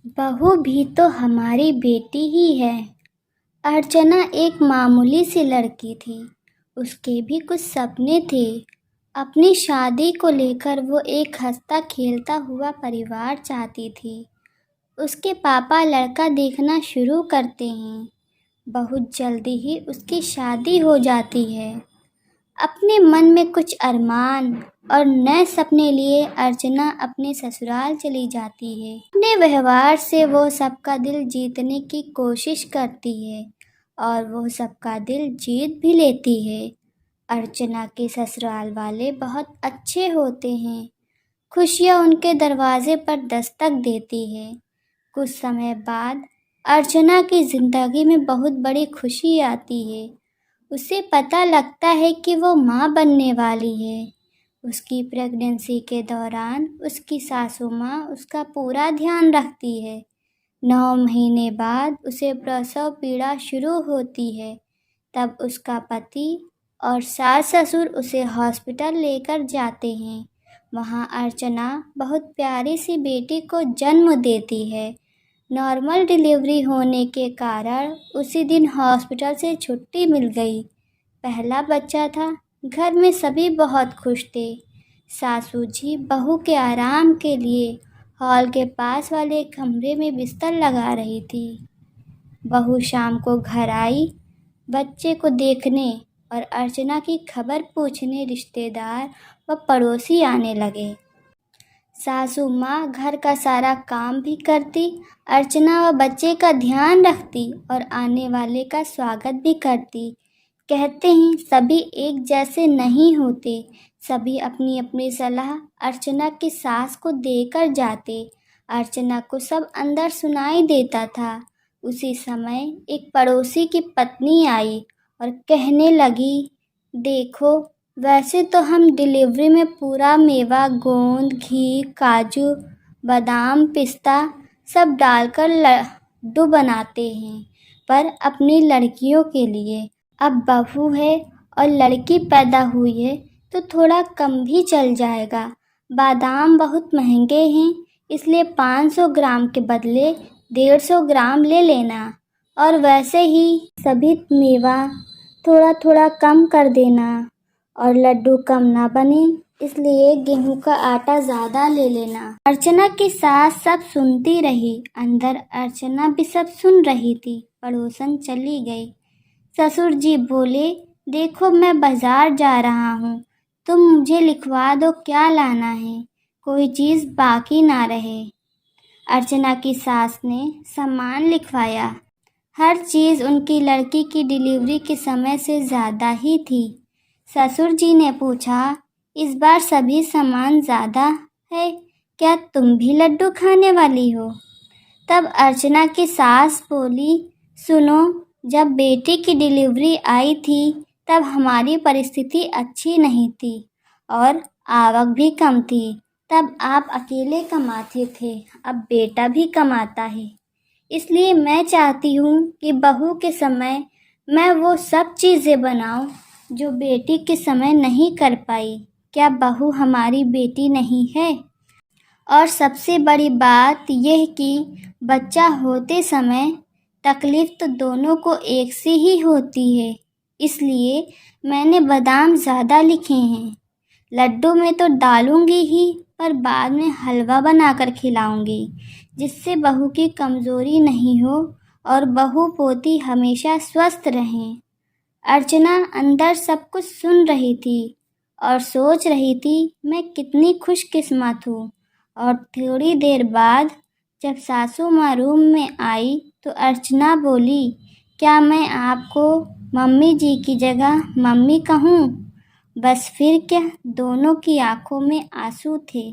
बहू भी तो हमारी बेटी ही है। अर्चना एक मामूली सी लड़की थी। उसके भी कुछ सपने थे। अपनी शादी को लेकर वो एक हंसता खेलता हुआ परिवार चाहती थी। उसके पापा लड़का देखना शुरू करते हैं। बहुत जल्दी ही उसकी शादी हो जाती है। अपने मन में कुछ अरमान और नए सपने लिए अर्चना अपने ससुराल चली जाती है। अपने व्यवहार से वो सबका दिल जीतने की कोशिश करती है और वो सबका दिल जीत भी लेती है। अर्चना के ससुराल वाले बहुत अच्छे होते हैं। खुशियाँ उनके दरवाजे पर दस्तक देती है। कुछ समय बाद अर्चना की ज़िंदगी में बहुत बड़ी खुशी आती है। उसे पता लगता है कि वो माँ बनने वाली है। उसकी प्रेगनेंसी के दौरान उसकी सासू माँ उसका पूरा ध्यान रखती है। 9 महीने बाद उसे प्रसव पीड़ा शुरू होती है। तब उसका पति और सास ससुर उसे हॉस्पिटल लेकर जाते हैं। वहाँ अर्चना बहुत प्यारी सी बेटी को जन्म देती है। नॉर्मल डिलीवरी होने के कारण उसी दिन हॉस्पिटल से छुट्टी मिल गई। पहला बच्चा था। घर में सभी बहुत खुश थे। सासू जी बहू के आराम के लिए हॉल के पास वाले कमरे में बिस्तर लगा रही थी। बहू शाम को घर आई। बच्चे को देखने और अर्चना की खबर पूछने रिश्तेदार व पड़ोसी आने लगे। सासू माँ घर का सारा काम भी करती, अर्चना व बच्चे का ध्यान रखती और आने वाले का स्वागत भी करती। कहते हैं सभी एक जैसे नहीं होते। सभी अपनी अपनी सलाह अर्चना की सास को देकर जाते। अर्चना को सब अंदर सुनाई देता था। उसी समय एक पड़ोसी की पत्नी आई और कहने लगी, देखो वैसे तो हम डिलीवरी में पूरा मेवा, गोंद, घी, काजू, बादाम, पिस्ता सब डालकर लड्डू बनाते हैं, पर अपनी लड़कियों के लिए अब बहू है और लड़की पैदा हुई है तो थोड़ा कम भी चल जाएगा। बादाम बहुत महंगे हैं, इसलिए 500 ग्राम के बदले 150 ग्राम ले लेना। और वैसे ही सभी मेवा थोड़ा थोड़ा कम कर देना। और लड्डू कम ना बने, इसलिए गेहूं का आटा ज़्यादा ले लेना। अर्चना की सास सब सुनती रही। अंदर अर्चना भी सब सुन रही थी। पड़ोसन चली गई। ससुर जी बोले, देखो मैं बाजार जा रहा हूँ, तुम मुझे लिखवा दो क्या लाना है, कोई चीज़ बाकी ना रहे। अर्चना की सास ने सामान लिखवाया। हर चीज़ उनकी लड़की की डिलीवरी के समय से ज़्यादा ही थी। ससुर जी ने पूछा, इस बार सभी सामान ज़्यादा है, क्या तुम भी लड्डू खाने वाली हो? तब अर्चना की सास बोली, सुनो, जब बेटी की डिलीवरी आई थी तब हमारी परिस्थिति अच्छी नहीं थी और आवक भी कम थी। तब आप अकेले कमाते थे, अब बेटा भी कमाता है। इसलिए मैं चाहती हूँ कि बहू के समय मैं वो सब चीज़ें बनाऊँ जो बेटी के समय नहीं कर पाई। क्या बहू हमारी बेटी नहीं है? और सबसे बड़ी बात यह कि बच्चा होते समय तकलीफ़ तो दोनों को एक सी ही होती है, इसलिए मैंने बादाम ज़्यादा लिखे हैं। लड्डू में तो डालूंगी ही, पर बाद में हलवा बनाकर खिलाऊंगी, जिससे बहू की कमज़ोरी नहीं हो और बहू पोती हमेशा स्वस्थ रहें। अर्चना अंदर सब कुछ सुन रही थी और सोच रही थी, मैं कितनी खुशकिस्मत हूँ। और थोड़ी देर बाद जब सासू माँ रूम में आई तो अर्चना बोली, क्या मैं आपको मम्मी जी की जगह मम्मी कहूँ? बस फिर क्या, दोनों की आंखों में आंसू थे।